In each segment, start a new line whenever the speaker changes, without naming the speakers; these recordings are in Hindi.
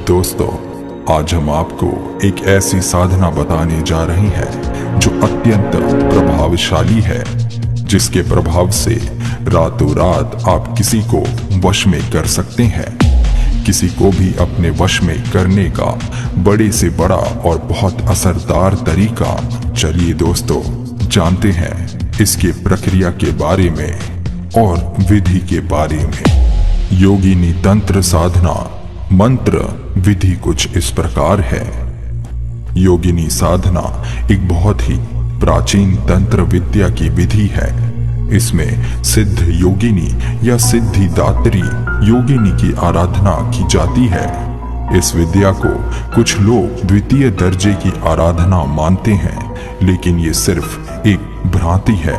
दोस्तों, आज हम आपको एक ऐसी साधना बताने जा रहे हैं जो अत्यंत प्रभावशाली है, जिसके प्रभाव से रातों रात आप किसी को वश में कर सकते हैं। किसी को भी अपने वश में करने का बड़े से बड़ा और बहुत असरदार तरीका। चलिए दोस्तों, जानते हैं इसके प्रक्रिया के बारे में और विधि के बारे में। योगिनी तंत्र साधना मंत्र विधि कुछ इस प्रकार है। योगिनी साधना एक बहुत ही प्राचीन तंत्र विद्या की विधि है। इसमें सिद्ध योगिनी या सिद्धिदात्री योगिनी की आराधना की जाती है। इस विद्या को कुछ लोग द्वितीय दर्जे की आराधना मानते हैं, लेकिन ये सिर्फ एक भ्रांति है।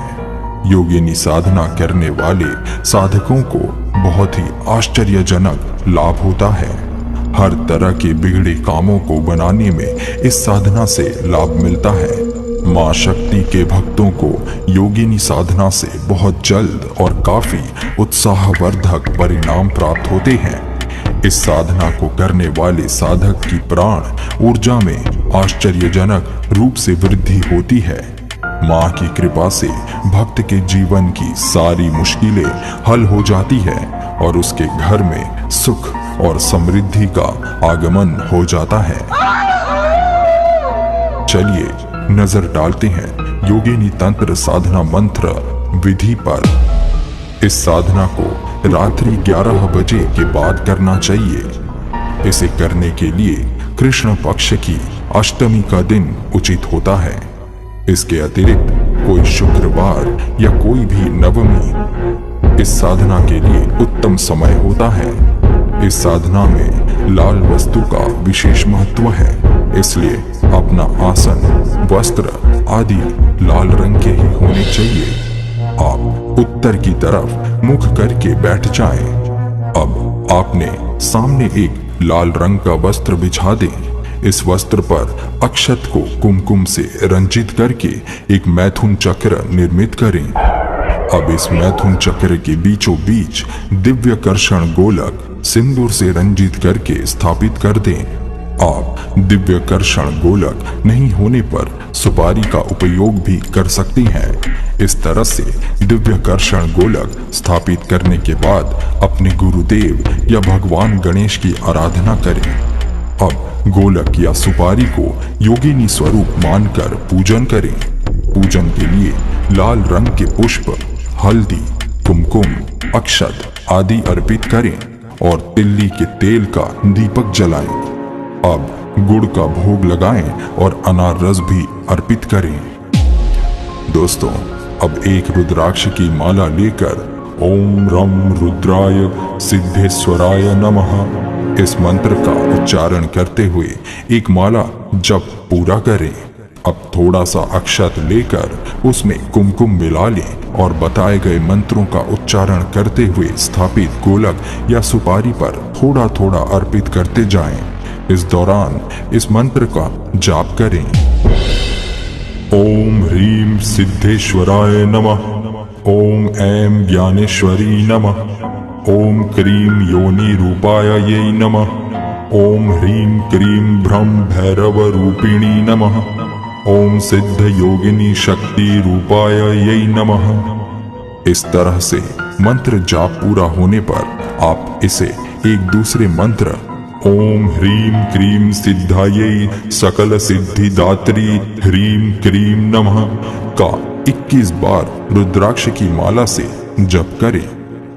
योगिनी साधना करने वाले साधकों को बहुत ही आश्चर्यजनक लाभ होता है। हर तरह के बिगड़े कामों को बनाने में इस साधना से लाभ मिलता है। मां शक्ति के भक्तों को योगिनी साधना से बहुत जल्द और काफी उत्साहवर्धक परिणाम प्राप्त होते हैं। इस साधना को करने वाले साधक की प्राण ऊर्जा में आश्चर्यजनक रूप से वृद्धि होती है। मां की कृपा से भक्त के जीवन की सारी मुश्किलें हल हो जाती है और उसके घर में सुख और समृद्धि का आगमन हो जाता है। चलिए नजर डालते हैं योगिनी तंत्र साधना मंत्र विधि पर। इस साधना को रात्रि 11 बजे के बाद करना चाहिए। इसे करने के लिए कृष्ण पक्ष की अष्टमी का दिन उचित होता है। इसके अतिरिक्त कोई शुक्रवार या कोई भी नवमी इस साधना के लिए उत्तम समय होता है। इस साधना में लाल वस्तु का विशेष महत्व है, इसलिए अपना आसन, वस्त्र आदि लाल रंग के ही होने चाहिए। आप उत्तर की तरफ मुख करके बैठ जाएं। अब आपने सामने एक लाल रंग का वस्त्र बिछा दें। इस वस्त्र पर अक्षत को कुमकुम से रंजित करके एक मैथुन चक्र निर्मित करें। अब इस मैथुन चक्र के बीचों बीच दिव्य कर्षण गोलक सिंदूर से रंजित करके स्थापित कर दें। आप दिव्य कर्षण गोलक नहीं होने पर सुपारी का उपयोग भी कर सकते हैं। इस तरह से दिव्य कर्षण गोलक स्थापित करने के बाद अपने गुरुदेव या भगवान गणेश की आराधना करें। अब गोलक या सुपारी को योगिनी स्वरूप मानकर पूजन करें। पूजन के लिए लाल रंग के पुष्प, हल्दी, कुमकुम, अक्षत आदि अर्पित करें और तिल्ली के तेल का दीपक जलाएं। अब गुड़ का भोग लगाएं और अनार रस भी अर्पित करें। दोस्तों, अब एक रुद्राक्ष की माला लेकर ओम रम रुद्राय सिद्धेश्वराय नमः इस मंत्र का उच्चारण करते हुए एक माला जप पूरा करें। अब थोड़ा सा अक्षत लेकर उसमें कुमकुम मिला लें और बताए गए मंत्रों का उच्चारण करते हुए स्थापित गोलक या सुपारी पर थोड़ा थोड़ा अर्पित करते जाएं। इस दौरान इस मंत्र का जाप करें। ओम ह्रीं सिद्धेश्वराय नमः। ओम ऐं ज्ञानेश्वरी नमः। ओम क्रीं योनि रूपायै नमः। ओम ह्रीं क्रीं ब्रह्म भैरव रूपिणी नमः। ओम सिद्ध योगिनी शक्ति रूपायै नमः। इस तरह से मंत्र जाप पूरा होने पर आप इसे एक दूसरे मंत्र ओम ह्रीं क्रीं सिद्धायै सकल सिद्धिदात्री ह्रीं क्रीं नमः का 21 बार रुद्राक्ष की माला से जप करें।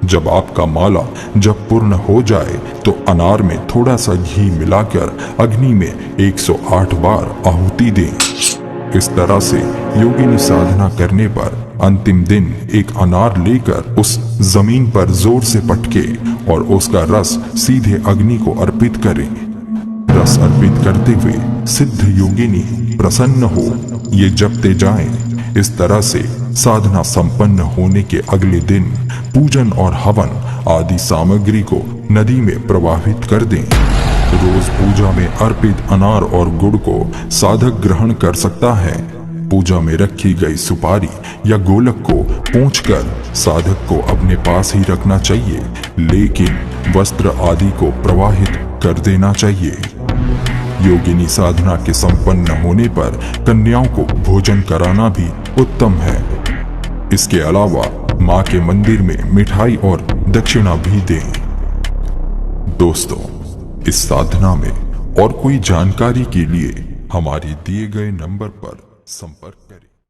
जब आपका माला जब पूर्ण हो जाए तो अनार में थोड़ा सा घी मिलाकर अग्नि में 108 बार आहुति दें। इस तरह से योगिनी साधना करने पर अंतिम दिन एक अनार लेकर उस जमीन पर जोर से पटके और उसका रस सीधे अग्नि को अर्पित करें। रस अर्पित करते हुए सिद्ध योगिनी प्रसन्न हो ये जपते जाएं। इस तरह से साधना संपन्न होने के अगले दिन पूजन और हवन आदि सामग्री को नदी में प्रवाहित कर दें। रोज पूजा में अर्पित अनार और गुड़ को साधक ग्रहण कर सकता है। पूजा में रखी गई सुपारी या गोलक को पोंछकर साधक को अपने पास ही रखना चाहिए, लेकिन वस्त्र आदि को प्रवाहित कर देना चाहिए। योगिनी साधना के संपन्न होने पर कन्याओं को भोजन कराना भी उत्तम है। इसके अलावा मां के मंदिर में मिठाई और दक्षिणा भी दें। दोस्तों, इस साधना में और कोई जानकारी के लिए हमारे दिए गए नंबर पर संपर्क करें।